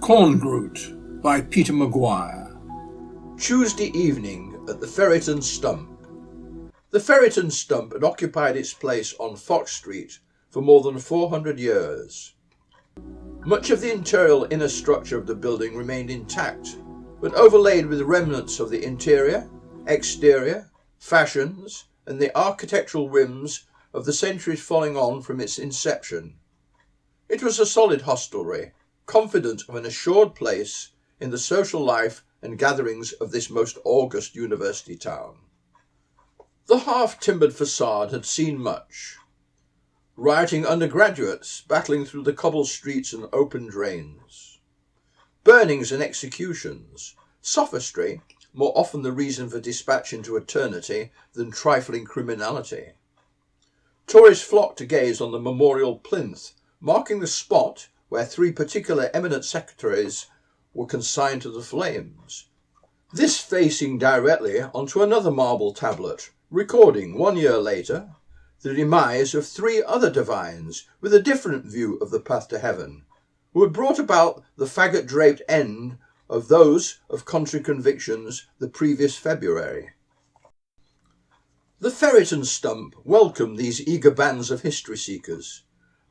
Korngroot by Peter Maguire. Tuesday evening at the Ferret and Stump. The Ferret and Stump had occupied its place on Fox Street for more than 400 years. Much of the interior inner structure of the building remained intact, but overlaid with remnants of the interior, exterior, fashions, and the architectural whims of the centuries following on from its inception. It was a solid hostelry, confident of an assured place in the social life and gatherings of this most august university town. The half-timbered facade had seen much. Rioting undergraduates battling through the cobbled streets and open drains. Burnings and executions. Sophistry, more often the reason for dispatch into eternity than trifling criminality. Tourists flocked to gaze on the memorial plinth, marking the spot where 3 particular eminent secretaries were consigned to the flames. This facing directly onto another marble tablet, recording 1 year later the demise of 3 other divines with a different view of the path to heaven, who had brought about the faggot-draped end of those of contrary convictions the previous February. The Ferret and Stump welcomed these eager bands of history-seekers,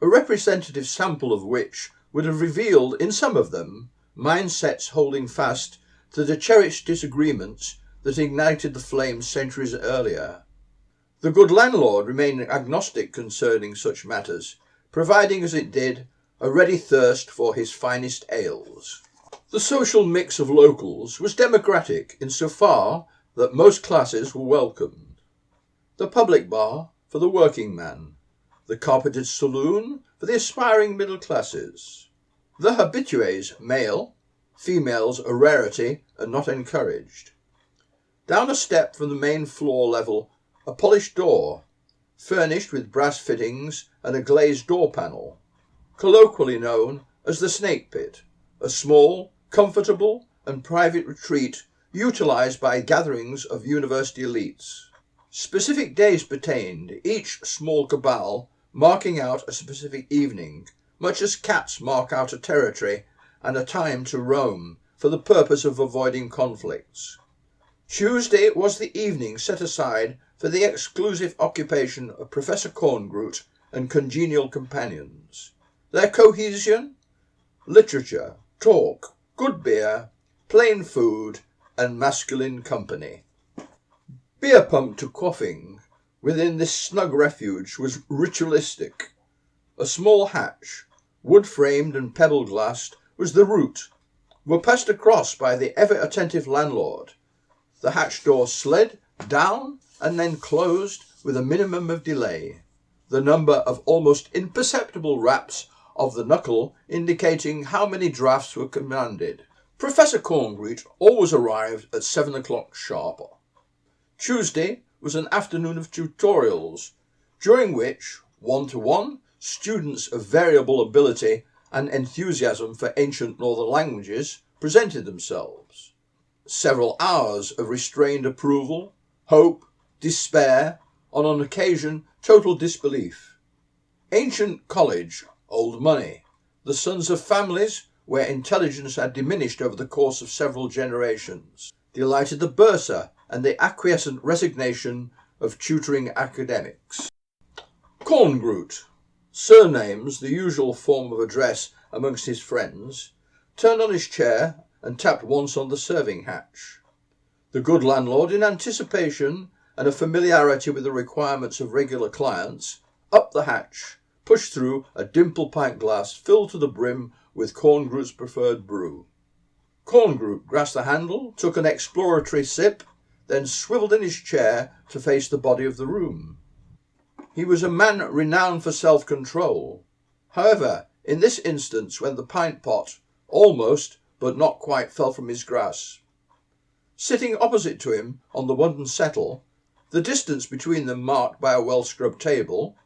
a representative sample of which would have revealed in some of them mindsets holding fast to the cherished disagreements that ignited the flames centuries earlier. The good landlord remained agnostic concerning such matters, providing as it did a ready thirst for his finest ales. The social mix of locals was democratic insofar that most classes were welcomed. The public bar for the working man, the carpeted saloon for the aspiring middle classes. The habitués, male, females a rarity and not encouraged. Down a step from the main floor level, a polished door, furnished with brass fittings and a glazed door panel, colloquially known as the snake pit, a small, comfortable and private retreat utilised by gatherings of university elites. Specific days pertained, each small cabal marking out a specific evening, much as cats mark out a territory and a time to roam for the purpose of avoiding conflicts. Tuesday was the evening set aside for the exclusive occupation of Professor Korngroot and congenial companions. Their cohesion? Literature, talk, good beer, plain food, and masculine company. Beer pumped to quaffing within this snug refuge was ritualistic. A small hatch, wood-framed and pebble-glassed, was the route, were passed across by the ever-attentive landlord. The hatch door slid down and then closed with a minimum of delay, the number of almost imperceptible raps of the knuckle indicating how many draughts were commanded. Professor Korngroot always arrived at 7 o'clock sharp. Tuesday was an afternoon of tutorials, during which, 1-to-1, students of variable ability and enthusiasm for ancient northern languages presented themselves. Several hours of restrained approval, hope, despair, on occasion total disbelief. Ancient college, old money, the sons of families where intelligence had diminished over the course of several generations, delighted the bursar and the acquiescent resignation of tutoring academics. Korngroot, surnames the usual form of address amongst his friends, turned on his chair and tapped once on the serving hatch. The good landlord, in anticipation and a familiarity with the requirements of regular clients, upped the hatch, pushed through a dimple pint glass filled to the brim with Korngroot's preferred brew. Korngroot grasped the handle, took an exploratory sip, then swivelled in his chair to face the body of the room. He was a man renowned for self-control. However, in this instance, when the pint-pot almost but not quite fell from his grasp, sitting opposite to him on the wooden settle, the distance between them marked by a well-scrubbed table,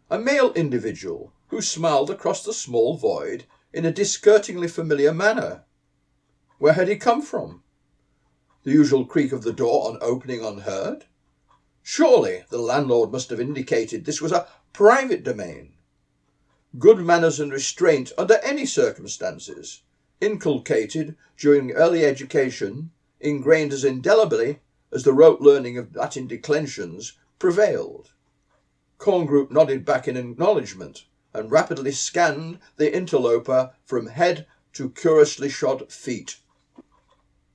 a male individual who smiled across the small void in a disconcertingly familiar manner. Where had he come from? The usual creak of the door on opening unheard? Surely the landlord must have indicated this was a private domain. Good manners and restraint under any circumstances, inculcated during early education, ingrained as indelibly as the rote learning of Latin declensions, prevailed. Korngroot nodded back in acknowledgment and rapidly scanned the interloper from head to curiously shod feet.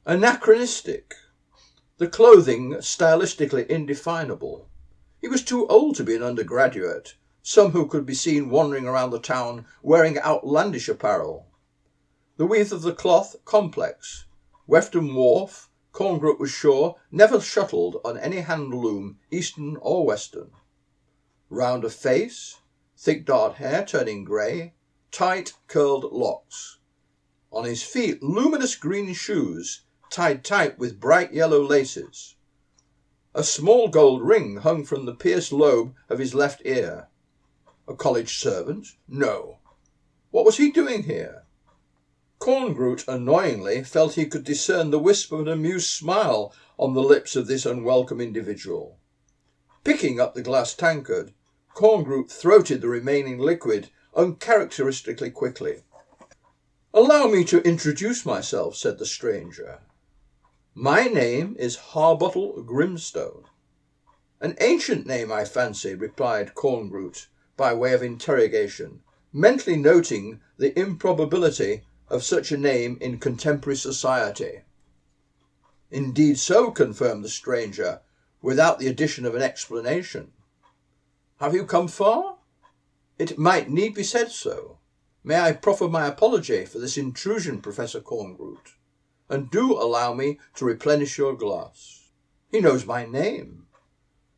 Anachronistic. The clothing stylistically indefinable. He was too old to be an undergraduate, some who could be seen wandering around the town wearing outlandish apparel. The weave of the cloth complex. Wefton Wharf, Korngroot was sure, never shuttled on any hand-loom, eastern or western. Round of face, thick dark hair turning grey, tight curled locks. On his feet luminous green shoes, tied tight with bright yellow laces. A small gold ring hung from the pierced lobe of his left ear. A college servant? No. What was he doing here? Korngroot annoyingly felt he could discern the wisp of an amused smile on the lips of this unwelcome individual. Picking up the glass tankard, Korngroot throated the remaining liquid uncharacteristically quickly. "Allow me to introduce myself," said the stranger. "My name is Harbottle Grimstone." "An ancient name, I fancy," replied Korngroot, by way of interrogation, mentally noting the improbability of such a name in contemporary society. "Indeed so," confirmed the stranger, without the addition of an explanation. "Have you come far?" "It might need be said so. May I proffer my apology for this intrusion, Professor Korngroot? And do allow me to replenish your glass." "He knows my name.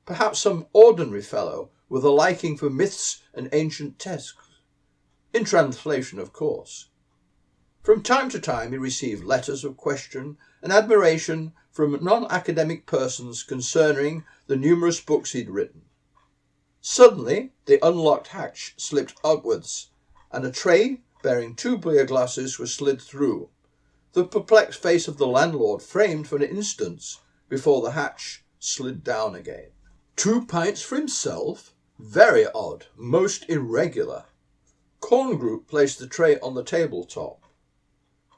Perhaps some ordinary fellow with a liking for myths and ancient texts. In translation, of course." From time to time he received letters of question and admiration from non-academic persons concerning the numerous books he'd written. Suddenly the unlocked hatch slipped upwards, and a tray bearing 2 beer glasses was slid through, the perplexed face of the landlord framed for an instant before the hatch slid down again. 2 pints for himself? Very odd, most irregular. Korngroot placed the tray on the tabletop.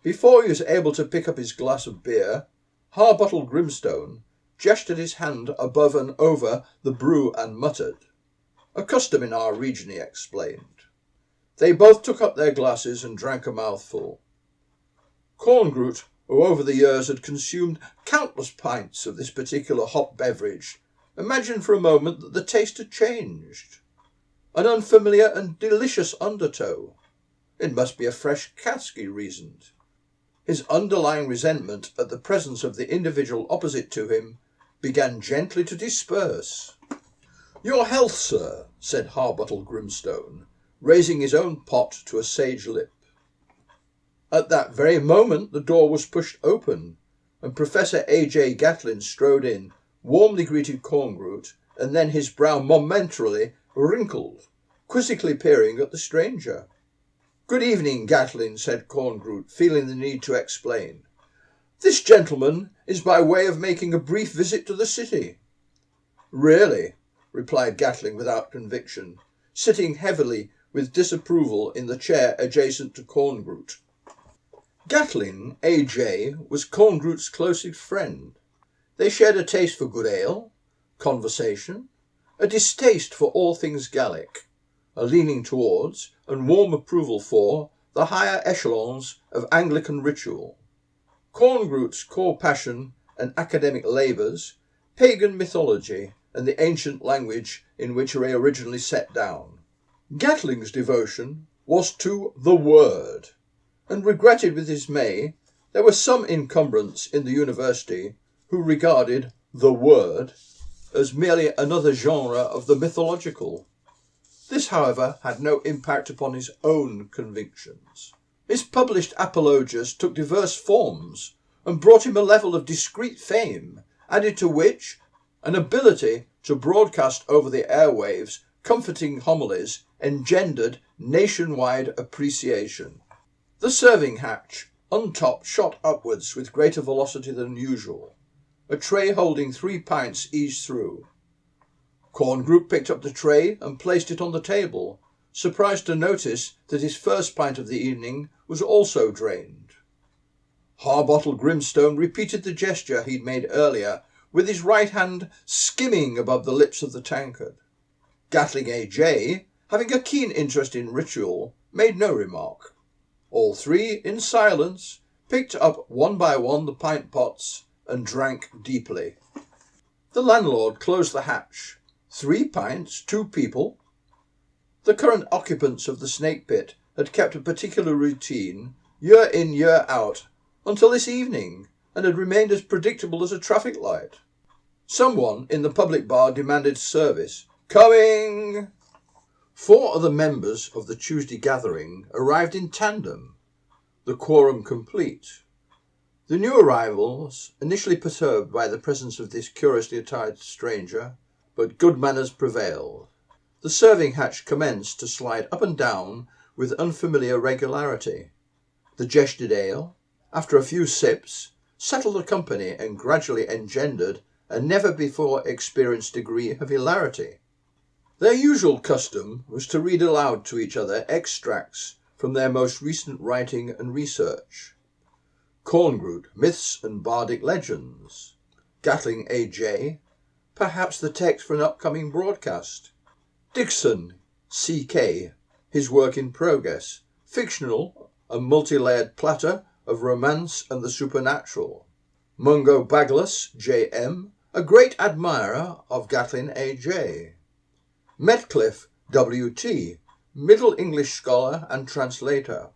Before he was able to pick up his glass of beer, Harbottle Grimstone gestured his hand above and over the brew and muttered. "A custom in our region," he explained. They both took up their glasses and drank a mouthful. Korngroot, who over the years had consumed countless pints of this particular hop beverage, imagined for a moment that the taste had changed. An unfamiliar and delicious undertow. It must be a fresh cask, he reasoned. His underlying resentment at the presence of the individual opposite to him began gently to disperse. "Your health, sir," said Harbottle Grimstone, raising his own pot to a sage lip. At that very moment the door was pushed open, and Professor A.J. Gatlin strode in, warmly greeted Korngroot, and then his brow momentarily wrinkled, quizzically peering at the stranger. "Good evening, Gatlin," said Korngroot, feeling the need to explain. "This gentleman is by way of making a brief visit to the city." "Really?" replied Gatlin without conviction, sitting heavily with disapproval in the chair adjacent to Korngroot. Gatlin, A.J., was Korngroot's closest friend. They shared a taste for good ale, conversation, a distaste for all things Gallic, a leaning towards, and warm approval for, the higher echelons of Anglican ritual. Korngroot's core passion and academic labours, pagan mythology, and the ancient language in which they originally set down. Gatlin's devotion was to the Word, and regretted with dismay there was some encumbrance in the university who regarded the Word as merely another genre of the mythological. This, however, had no impact upon his own convictions. His published apologias took diverse forms and brought him a level of discreet fame, added to which an ability to broadcast over the airwaves comforting homilies engendered nationwide appreciation. The serving hatch, untopped, shot upwards with greater velocity than usual. A tray holding 3 pints eased through. Korngroot picked up the tray and placed it on the table, surprised to notice that his first pint of the evening was also drained. Harbottle Grimstone repeated the gesture he'd made earlier, with his right hand skimming above the lips of the tankard. Gatling A.J., having a keen interest in ritual, made no remark. All three, in silence, picked up one by one the pint pots and drank deeply. The landlord closed the hatch. 3 pints, 2 people. The current occupants of the snake pit had kept a particular routine, year in, year out, until this evening, and had remained as predictable as a traffic light. Someone in the public bar demanded service. Coming! 4 other members of the Tuesday gathering arrived in tandem, the quorum complete. The new arrivals, initially perturbed by the presence of this curiously attired stranger, but good manners prevailed. The serving hatch commenced to slide up and down with unfamiliar regularity. The jested ale, after a few sips, settled the company and gradually engendered a never-before-experienced degree of hilarity. Their usual custom was to read aloud to each other extracts from their most recent writing and research. Korngroot, Myths and Bardic Legends. Gatling A.J., perhaps the text for an upcoming broadcast. Dixon, C.K., his work in progress, fictional, a multi-layered platter of romance and the supernatural. Mungo Baglas, J.M., a great admirer of Gatling A.J. Metcalfe, W.T., Middle English scholar and translator.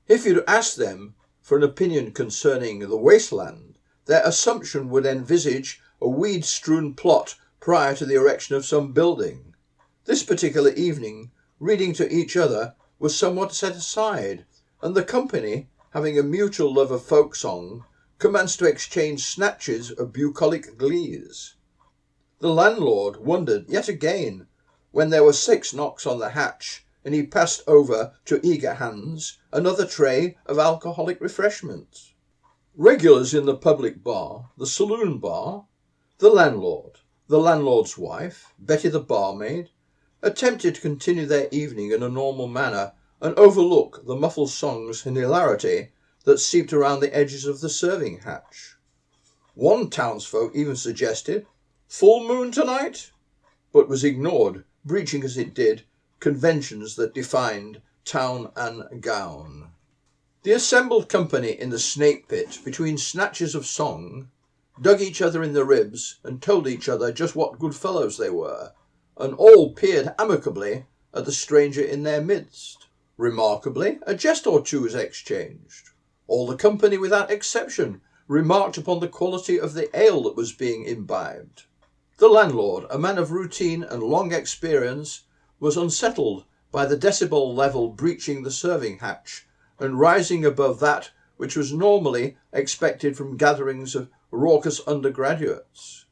If you'd asked them for an opinion concerning the wasteland, their assumption would envisage a weed-strewn plot prior to the erection of some building. This particular evening, reading to each other was somewhat set aside, and the company, having a mutual love of folk song, commenced to exchange snatches of bucolic glees. The landlord wondered yet again when there were 6 knocks on the hatch, and he passed over to eager hands another tray of alcoholic refreshments. Regulars in the public bar, the saloon bar, the landlord, the landlord's wife, Betty the barmaid, attempted to continue their evening in a normal manner and overlook the muffled songs and hilarity that seeped around the edges of the serving hatch. One townsfolk even suggested, "Full moon tonight?" but was ignored, breaching as it did conventions that defined town and gown. The assembled company in the snake pit, between snatches of song, dug each other in the ribs and told each other just what good fellows they were, and all peered amicably at the stranger in their midst. Remarkably, a jest or two was exchanged. All the company, without exception, remarked upon the quality of the ale that was being imbibed. The landlord, a man of routine and long experience, was unsettled by the decibel level breaching the serving hatch and rising above that which was normally expected from gatherings of raucous undergraduates.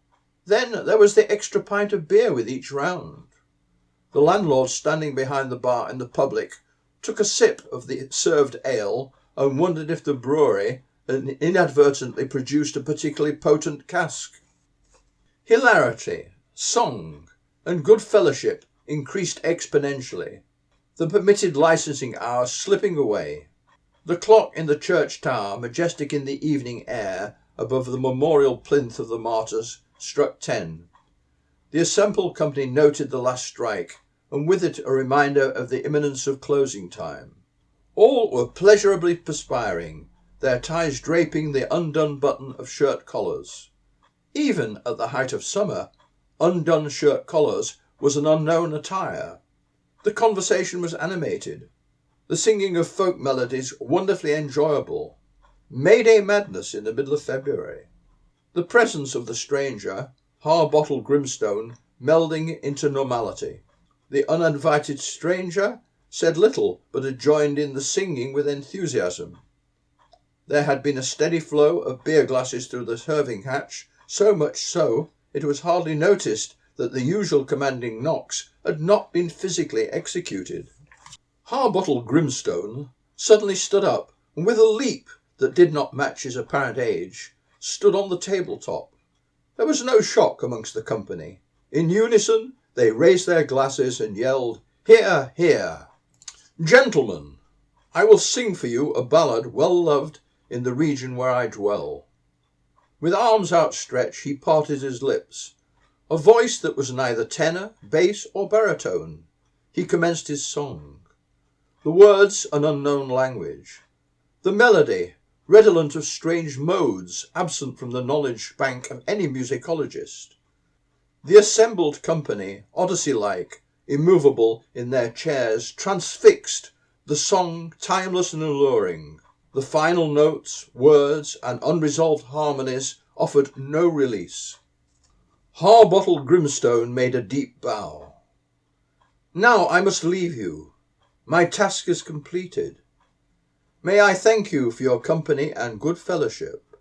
Then there was the extra pint of beer with each round. The landlord, standing behind the bar in the public, took a sip of the served ale and wondered if the brewery had inadvertently produced a particularly potent cask. Hilarity, song, and good fellowship increased exponentially, the permitted licensing hours slipping away. The clock in the church tower, majestic in the evening air above the memorial plinth of the martyrs, struck 10. The assembled company noted the last strike, and with it a reminder of the imminence of closing time. All were pleasurably perspiring, their ties draping the undone button of shirt collars. Even at the height of summer, undone shirt collars was an unknown attire. The conversation was animated, the singing of folk melodies wonderfully enjoyable. May-Day madness in the middle of February. The presence of the stranger, Harbottle Grimstone, melding into normality. The uninvited stranger said little, but had joined in the singing with enthusiasm. There had been a steady flow of beer glasses through the serving hatch, so much so it was hardly noticed that the usual commanding knocks had not been physically executed. Harbottle Grimstone suddenly stood up, and with a leap that did not match his apparent age, stood on the tabletop. There was no shock amongst the company. In unison they raised their glasses and yelled, "Hear, hear! Gentlemen, I will sing for you a ballad well loved in the region where I dwell. With arms outstretched he parted his lips. A voice that was neither tenor, bass, or baritone. He commenced his song. The words an unknown language. The melody redolent of strange modes absent from the knowledge bank of any musicologist. The assembled company, Odyssey-like, immovable in their chairs, transfixed, the song timeless and alluring. The final notes, words, and unresolved harmonies offered no release. Harbottle Grimstone made a deep bow. Now I must leave you. My task is completed. May I thank you for your company and good fellowship.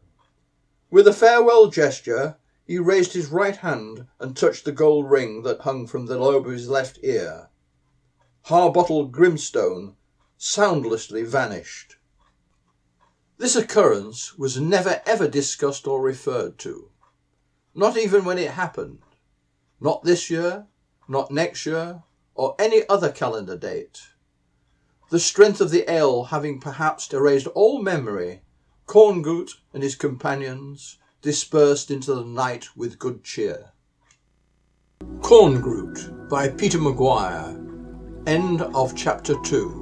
With a farewell gesture, he raised his right hand and touched the gold ring that hung from the lobe of his left ear. Harbottle Grimstone soundlessly vanished. This occurrence was never ever discussed or referred to, not even when it happened, not this year, not next year, or any other calendar date. The strength of the ale having perhaps erased all memory, Korngroot and his companions dispersed into the night with good cheer. Korngroot by Peter Maguire. End of chapter 2.